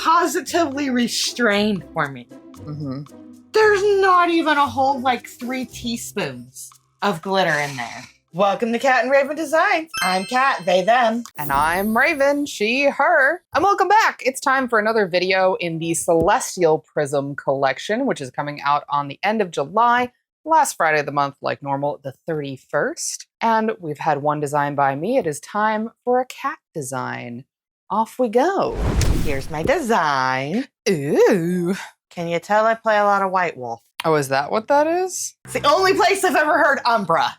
positively restrained for me. Mm-hmm. There's not even a whole 3 teaspoons of glitter in there. Welcome to Cat and Raven Designs. I'm Cat, they, them. And I'm Raven, she, her. And welcome back. It's time for another video in the Celestial Prism collection, which is coming out on the end of July, last Friday of the month, like normal, the 31st. And we've had one design by me. It is time for a cat design. Off we go. Here's my design. Ooh. Can you tell I play a lot of White Wolf? Oh, is that what that is? It's the only place I've ever heard Umbra.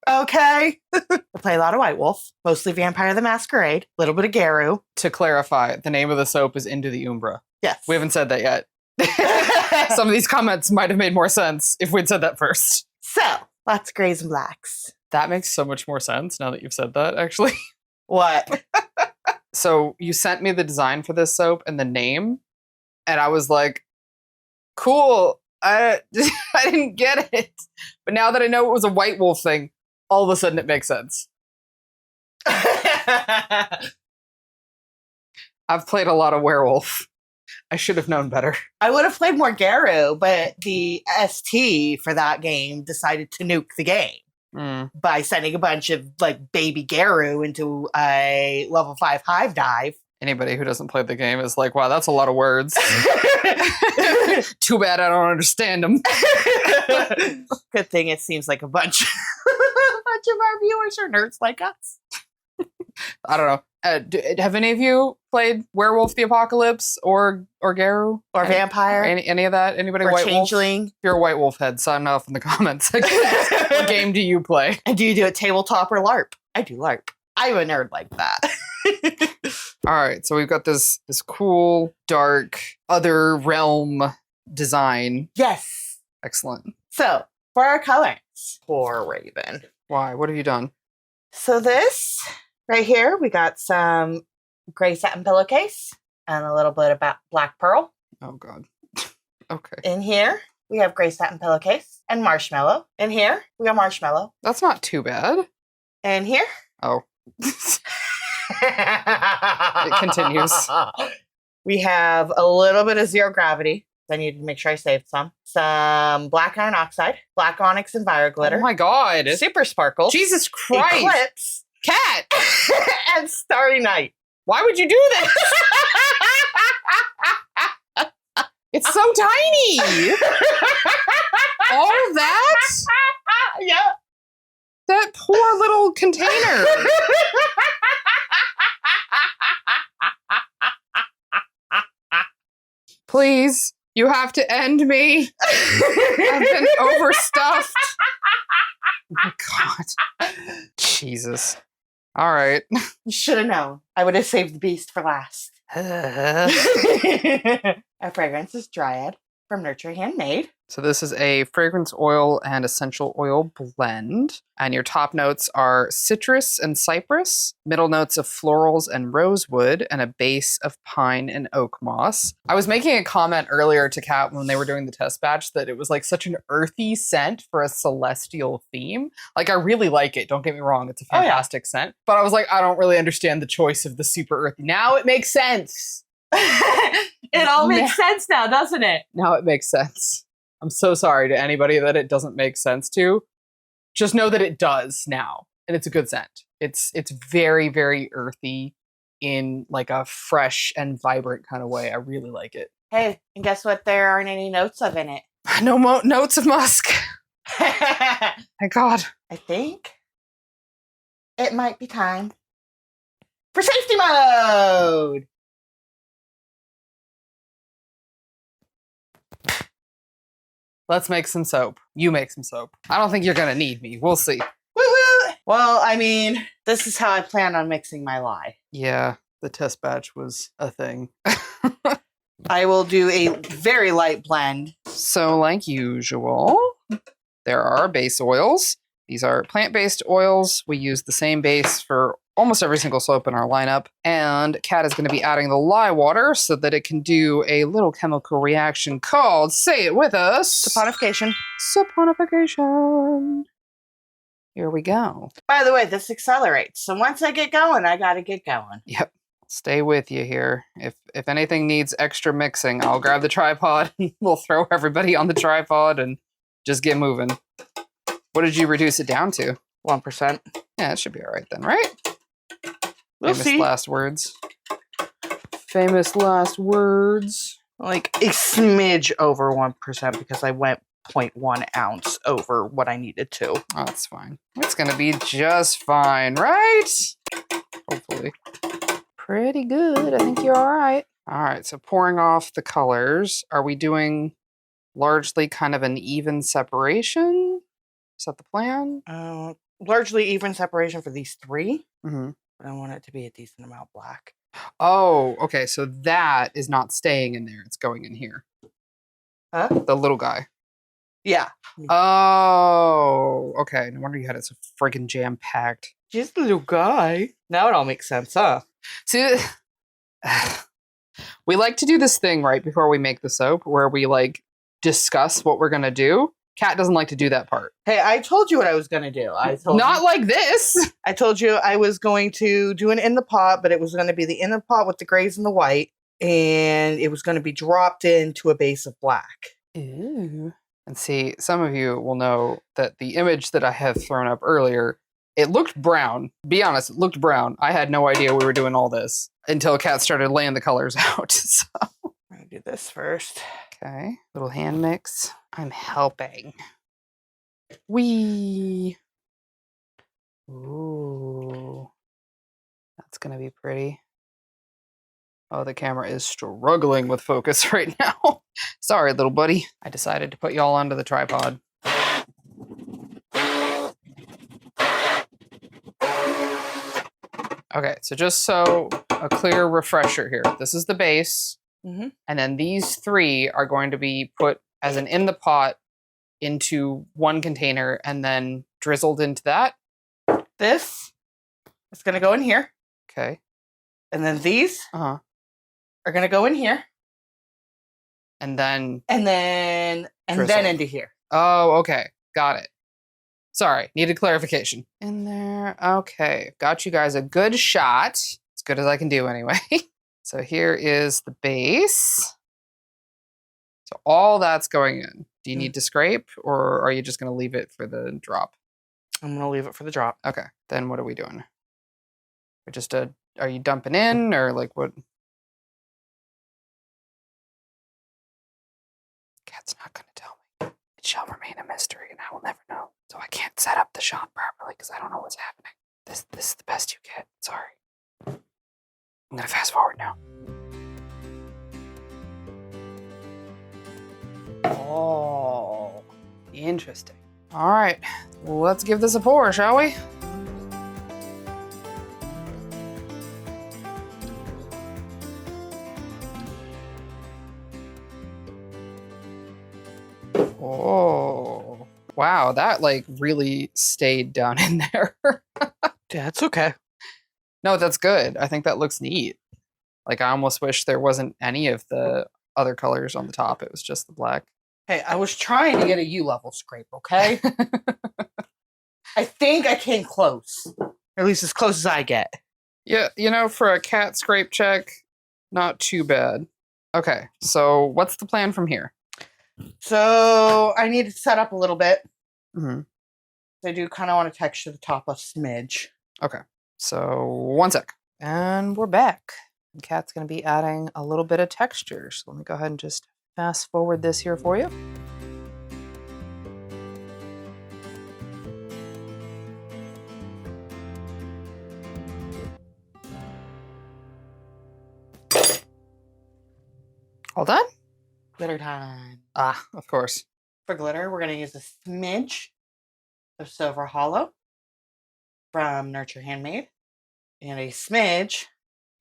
Okay. I play a lot of White Wolf, mostly Vampire the Masquerade, a little bit of Garu. To clarify, the name of the soap is Into the Umbra. Yes. We haven't said that yet. Some of these comments might have made more sense if we'd said that first. So, lots of grays and blacks. That makes so much more sense now that you've said that, actually. What? So you sent me the design for this soap and the name, and I was like, cool. I didn't get it. But now that I know it was a White Wolf thing, all of a sudden it makes sense. I've played a lot of werewolf. I should have known better. I would have played more Garu, but the ST for that game decided to nuke the game by sending a bunch of baby Garu into a level 5 hive dive. Anybody who doesn't play the game is like, wow, that's a lot of words. Too bad I don't understand them. Good thing it seems like a bunch of our viewers are nerds like us. I don't know. Have any of you played Werewolf the Apocalypse or Garu? Or Vampire? Any of that? Anybody or White Changeling? Wolf? If you're a White Wolf head, sign off in the comments. What game do you play? And do you do it tabletop or LARP? I do LARP. I'm a nerd like that. All right, so we've got this cool, dark, other realm design. Yes. Excellent. So, for our colors, poor Raven. Why? What have you done? So this, right here, we got some gray satin pillowcase and a little bit of black pearl. Oh, God. Okay. In here, we have gray satin pillowcase and marshmallow. In here, we got marshmallow. That's not too bad. And here. Oh. It continues. We have a little bit of zero gravity. I need to make sure I saved some. Some black iron oxide, black onyx and fire glitter. Oh my God. Super sparkle. Jesus Christ. Eclipse. Cat. And starry night. Why would you do this? It's so tiny. All of that? Yeah. That poor little container. Please, you have to end me. I've been overstuffed. Oh my God. Jesus. All right. You should have known. I would have saved the beast for last. Our fragrance is Dryad from Nurture Handmade. So this is a fragrance oil and essential oil blend. And your top notes are citrus and cypress, middle notes of florals and rosewood, and a base of pine and oak moss. I was making a comment earlier to Kat when they were doing the test batch that it was such an earthy scent for a celestial theme. I really like it. Don't get me wrong. It's a fantastic scent. But I was I don't really understand the choice of the super earthy. Now it makes sense. It all makes sense now, doesn't it? Now it makes sense. I'm so sorry to anybody that it doesn't make sense to. Just know that it does now, and it's a good scent. It's very, very earthy in a fresh and vibrant kind of way. I really like it. Hey, and guess what? There aren't any notes of in it. No notes of musk. Thank God. I think it might be time for safety mode. Let's make some soap. You make some soap. I don't think you're going to need me. We'll see. Woo woo! Well, I mean, this is how I plan on mixing my lye. Yeah, the test batch was a thing. I will do a very light blend. So like usual, there are our base oils. These are plant-based oils. We use the same base for almost every single soap in our lineup. And Kat is going to be adding the lye water so that it can do a little chemical reaction called, say it with us, Saponification. Saponification. Here we go. By the way, this accelerates. So once I get going, I got to get going. Yep. stay with you here. If anything needs extra mixing, I'll grab the tripod and we'll throw everybody on the tripod and just get moving. What did you reduce it down to? 1%. Yeah, it should be all right then, right? We'll Famous see. last words. Famous last words. Like a smidge over 1% because I went 0.1 ounce over what I needed to. Oh, that's fine. It's going to be just fine, right? Hopefully. Pretty good. I think you're all right. All right, so pouring off the colors. Are we doing largely kind of an even separation? Is that the plan? Largely even separation for these 3. Mm-hmm. But I want it to be a decent amount black. Oh, okay. So that is not staying in there. It's going in here. Huh? The little guy. Yeah. Oh, okay. No wonder you had it so freaking jam-packed. Just a little guy. Now it all makes sense, huh? See, we like to do this thing right before we make the soap where we like discuss what we're going to do. Kat doesn't like to do that part. Hey, I told you what I was going to do. Not like this. I told you I was going to do an in the pot, but it was going to be the in the pot with the grays and the white, and it was going to be dropped into a base of black. Ooh. And see, some of you will know that the image that I have thrown up earlier, it looked brown. Be honest, it looked brown. I had no idea we were doing all this until Kat started laying the colors out. So. I'm going to do this first. Okay, little hand mix. I'm helping. Wee. Ooh. That's going to be pretty. Oh, the camera is struggling with focus right now. Sorry, little buddy. I decided to put y'all onto the tripod. Okay, so just so a clear refresher here. This is the base. Mm-hmm. And then these 3 are going to be put as an in the pot into one container and then drizzled into that. This is going to go in here. Okay. And then these are going to go in here. And then into here. Oh, okay. Got it. Sorry, needed clarification. In there. Okay. Got you guys a good shot. As good as I can do anyway. So here is the base. So all that's going in. Do you need to scrape or are you just going to leave it for the drop? I'm going to leave it for the drop. Okay. Then what are we doing? We're just are you dumping in or like what? Kat's not going to tell me. It shall remain a mystery and I will never know. So I can't set up the shot properly because I don't know what's happening. This is the best you get. Sorry. I'm going to fast forward now. Oh, interesting. All right, let's give this a pour, shall we? Oh, wow, that like really stayed down in there. That's okay. No, that's good. I think that looks neat. Like I almost wish there wasn't any of the other colors on the top. It was just the black. Hey, I was trying to get a U-level scrape, okay? I think I came close. Or at least as close as I get. Yeah, you know, for a Kat scrape check, not too bad. Okay, so what's the plan from here? So I need to set up a little bit. Mm-hmm. I do kind of want to texture the top a smidge. Okay, so 1 sec. And we're back. And Kat's going to be adding a little bit of texture. So let me go ahead and just fast forward this here for you. All done? Glitter time. Ah, of course. For glitter, we're going to use a smidge of Silver Hollow from Nurture Handmade and a smidge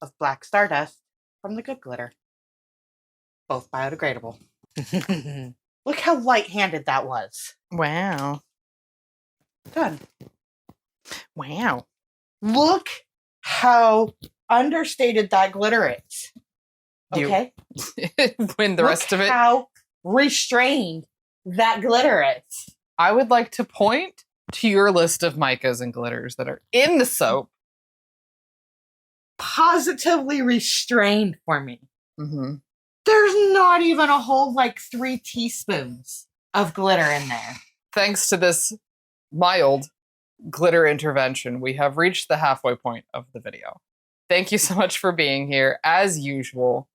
of Black Stardust from the Good Glitter. Both biodegradable. Look how light-handed that was. Wow. Done. Wow. Look how understated that glitter is. Okay? When the rest of it... how restrained that glitter is. I would like to point to your list of micas and glitters that are in the soap. positively restrained for me. Mm-hmm. There's not even a whole, 3 teaspoons of glitter in there. Thanks to this mild glitter intervention, we have reached the halfway point of the video. Thank you so much for being here. As usual,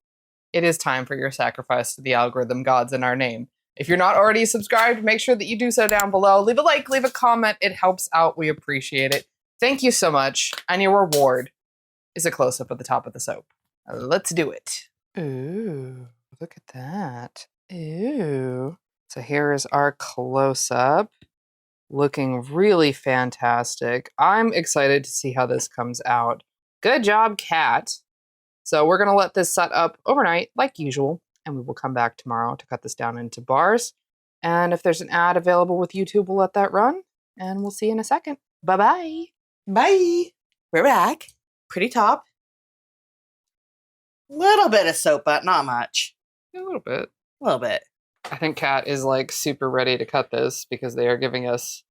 it is time for your sacrifice to the algorithm gods in our name. If you're not already subscribed, make sure that you do so down below. Leave a like, leave a comment. It helps out. We appreciate it. Thank you so much. And your reward is a close-up at the top of the soap. Let's do it. Ooh, look at that. Ooh. So here is our close-up. Looking really fantastic. I'm excited to see how this comes out. Good job, Kat. So we're going to let this set up overnight, like usual, and we will come back tomorrow to cut this down into bars. And if there's an ad available with YouTube, we'll let that run, and we'll see you in a second. Bye-bye. Bye. We're back. Pretty top. Little bit of soap, but not much. A little bit. A little bit. I think Kat is super ready to cut this because they are giving us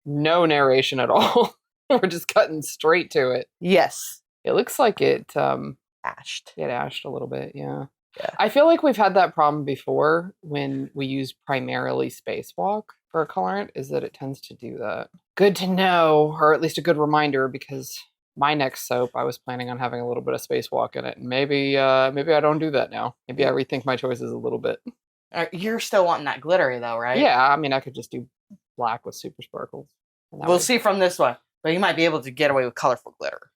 no narration at all. We're just cutting straight to it. Yes. It looks like it Ashed. It ashed a little bit, yeah. Yeah. I feel like we've had that problem before when we use primarily Spacewalk for a colorant, is that it tends to do that. Good to know, or at least a good reminder, because my next soap, I was planning on having a little bit of Spacewalk in it, and maybe I don't do that now. Maybe I rethink my choices a little bit. You're still wanting that glittery, though, right? Yeah, I mean, I could just do black with super sparkles. We'll see from this one, but you might be able to get away with colorful glitter.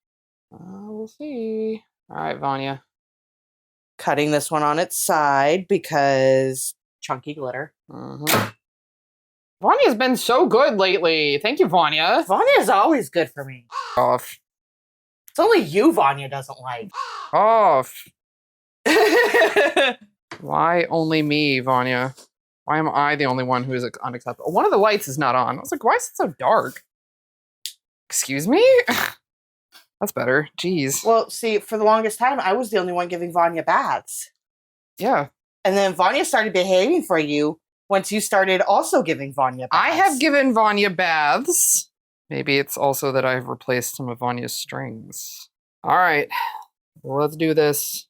We'll see. All right, Vanya. Cutting this one on its side because chunky glitter. Mm-hmm. Vanya's been so good lately. Thank you, Vanya. Vanya's always good for me. Off. It's only you Vanya doesn't like. Off. Why only me, Vanya? Why am I the only one who is unacceptable? One of the lights is not on. I was like, why is it so dark? Excuse me? That's better. Jeez. Well, see, for the longest time, I was the only one giving Vanya baths. Yeah. And then Vanya started behaving for you once you started also giving Vanya baths. I have given Vanya baths. Maybe it's also that I've replaced some of Vanya's strings. All right. Well, let's do this.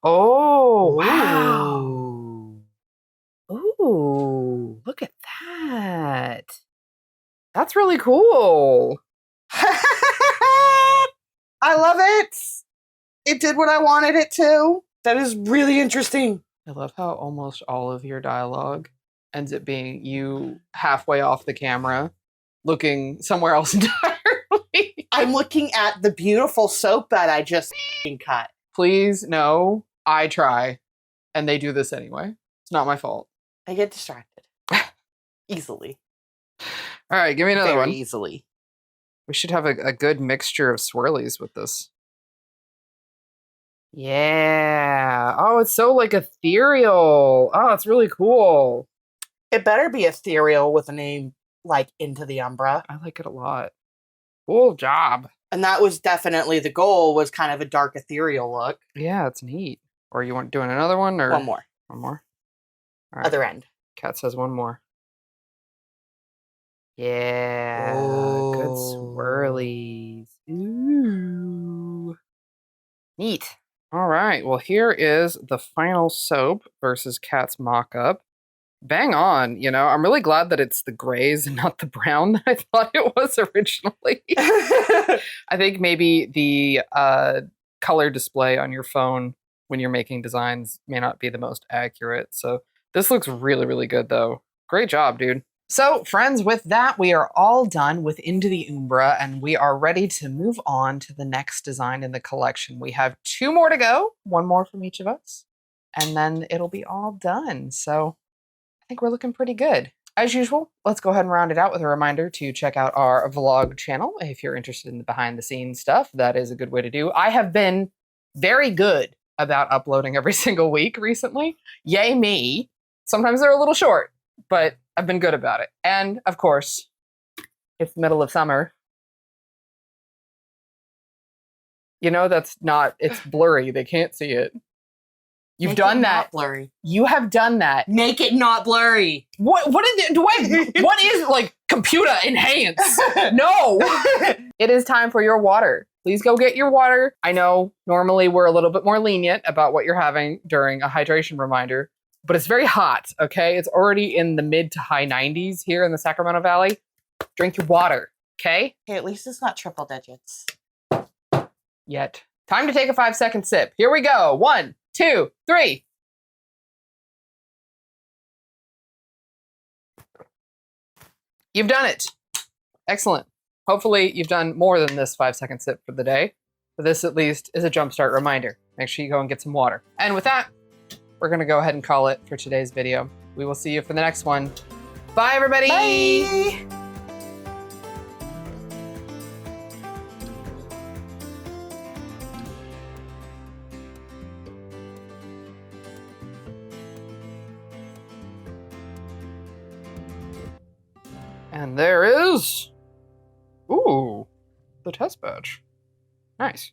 Oh, wow. Ooh, look at that. That's really cool. I love it. It did what I wanted it to. That is really interesting. I love how almost all of your dialogue ends up being you halfway off the camera, looking somewhere else entirely. I'm looking at the beautiful soap that I just cut. Please, no. I try. And they do this anyway. It's not my fault. I get distracted. Easily. All right, give me another one. Easily. We should have a good mixture of swirlies with this. Yeah. Oh, it's so ethereal. Oh, it's really cool. It better be ethereal with a name like Into the Umbra. I like it a lot. Cool job. And that was definitely the goal, was kind of a dark ethereal look. Yeah, it's neat. Or you want doing another one? Or one more. One more? All right. Other end. Kat says one more. Yeah. Oh. Good swirlies. Ooh. Neat. All right. Well, here is the final soap versus Kat's mock-up. Bang on. You know, I'm really glad that it's the grays and not the brown that I thought it was originally. I think maybe the color display on your phone when you're making designs may not be the most accurate. So this looks really, really good, though. Great job, dude. So, friends, with that, we are all done with Into the Umbra, and we are ready to move on to the next design in the collection. We have 2 more to go, 1 more from each of us, and then it'll be all done. So I think we're looking pretty good. As usual, let's go ahead and round it out with a reminder to check out our vlog channel if you're interested in the behind-the-scenes stuff. That is a good way to do. I have been very good about uploading every single week recently. Yay me. Sometimes they're a little short, but I've been good about it. And, of course, it's the middle of summer. You know, that's not, it's blurry. They can't see it. You've done that. Not blurry. You have done that. Make it not blurry. What is computer enhance? No. It is time for your water. please go get your water. I know normally we're a little bit more lenient about what you're having during a hydration reminder, but it's very hot, okay? It's already in the mid to high 90s here in the Sacramento Valley. Drink your water, okay? Hey, at least it's not triple digits. Yet. Time to take a 5-second sip. Here we go. 1, 2, 3. You've done it. Excellent. Hopefully you've done more than this 5-second sip for the day. But this at least is a jumpstart reminder. Make sure you go and get some water. And with that, we're going to go ahead and call it for today's video. We will see you for the next one. Bye, everybody. Bye. And there is, ooh, the test badge. Nice.